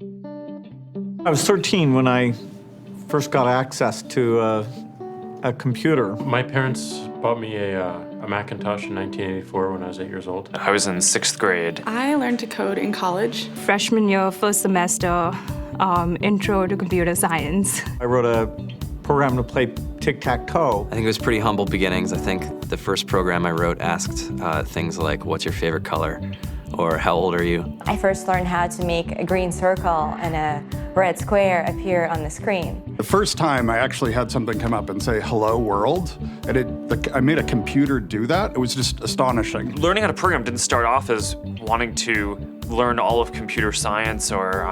I was 13 when I first got access to a computer. My parents bought me a Macintosh in 1984 when I was 8 years old. I was in 6th grade. I learned to code in college. Freshman year, first semester, intro to computer science. I wrote a program to play tic-tac-toe. I think it was pretty humble beginnings. I think the first program I wrote asked things like, what's your favorite color? Or how old are you? I first learned how to make a green circle and a red square appear on the screen. The first time I actually had something come up and say, hello world, and I made a computer do that. It was just astonishing. Learning how to program didn't start off as wanting to learn all of computer science or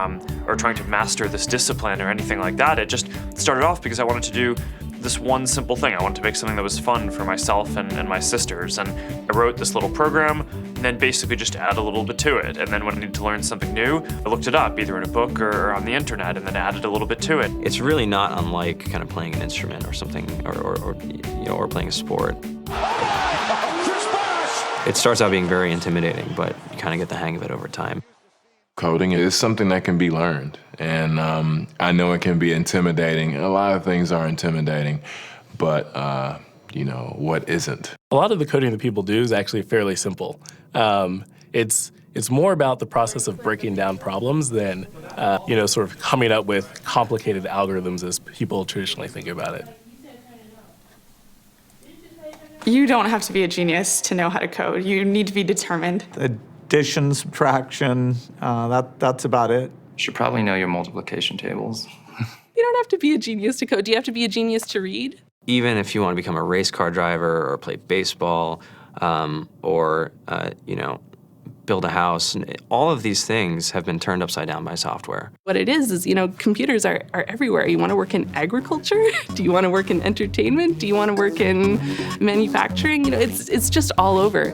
trying to master this discipline or anything like that. It just started off because I wanted to do this one simple thing. I wanted to make something that was fun for myself and my sisters. And I wrote this little program and then basically just add a little bit to it. And then when I needed to learn something new, I looked it up either in a book or on the internet and then added a little bit to it. It's really not unlike kind of playing an instrument or something, or playing a sport. It starts out being very intimidating, but you kind of get the hang of it over time. Coding is something that can be learned, and I know it can be intimidating. A lot of things are intimidating, but what isn't? A lot of the coding that people do is actually fairly simple. It's more about the process of breaking down problems than sort of coming up with complicated algorithms as people traditionally think about it. You don't have to be a genius to know how to code. You need to be determined. Addition, subtraction, that's about it. You should probably know your multiplication tables. You don't have to be a genius to code. Do you have to be a genius to read? Even if you want to become a race car driver or play baseball or build a house, all of these things have been turned upside down by software. What it is computers are everywhere. You want to work in agriculture? Do you want to work in entertainment? Do you want to work in manufacturing? It's just all over.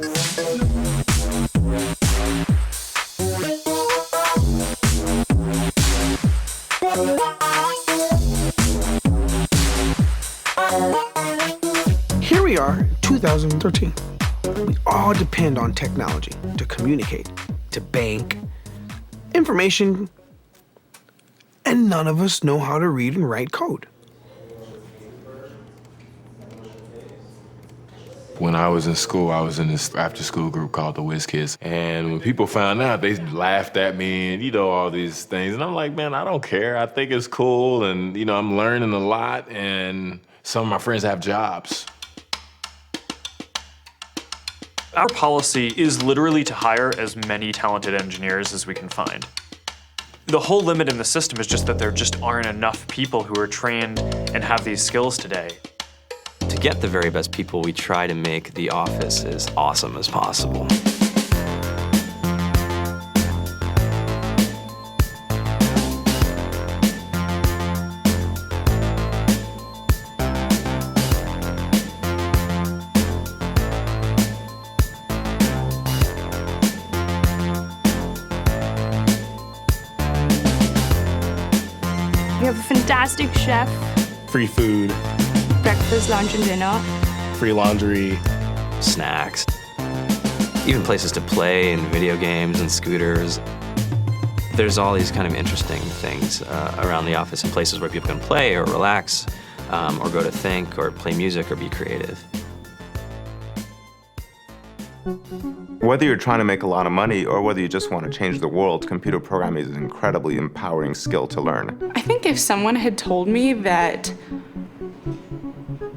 Here we are, 2013. We all depend on technology to communicate, to bank, information, and none of us know how to read and write code. When I was in school, I was in this after-school group called the Whiz Kids. And when people found out, they laughed at me and, all these things. And I'm like, man, I don't care. I think it's cool. And, I'm learning a lot. And some of my friends have jobs. Our policy is literally to hire as many talented engineers as we can find. The whole limit in the system is just that there just aren't enough people who are trained and have these skills today. To get the very best people, we try to make the office as awesome as possible. We have a fantastic chef. Free food, Breakfast, lunch, and dinner. free laundry, snacks, even places to play and video games and scooters. There's all these kind of interesting things around the office and places where people can play or relax or go to think or play music or be creative. Whether you're trying to make a lot of money or whether you just want to change the world, computer programming is an incredibly empowering skill to learn. I think if someone had told me that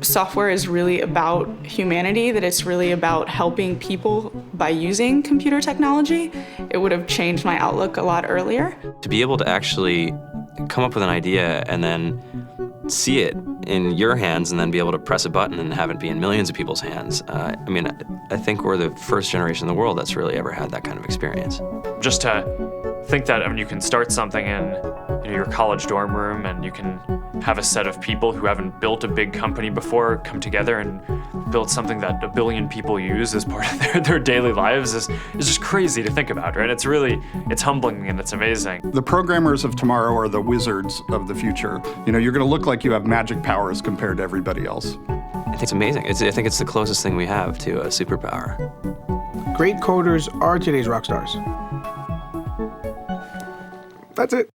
software is really about humanity, that it's really about helping people by using computer technology, it would have changed my outlook a lot earlier. To be able to actually come up with an idea and then see it in your hands and then be able to press a button and have it be in millions of people's hands. I think we're the first generation in the world that's really ever had that kind of experience. Just to think that you can start something in your college dorm room and you can have a set of people who haven't built a big company before come together and build something that 1 billion people use as part of their daily lives is just crazy to think about, right? It's humbling and it's amazing. The programmers of tomorrow are the wizards of the future. You're going to look like you have magic powers compared to everybody else. I think it's amazing. I think it's the closest thing we have to a superpower. Great coders are today's rock stars. That's it.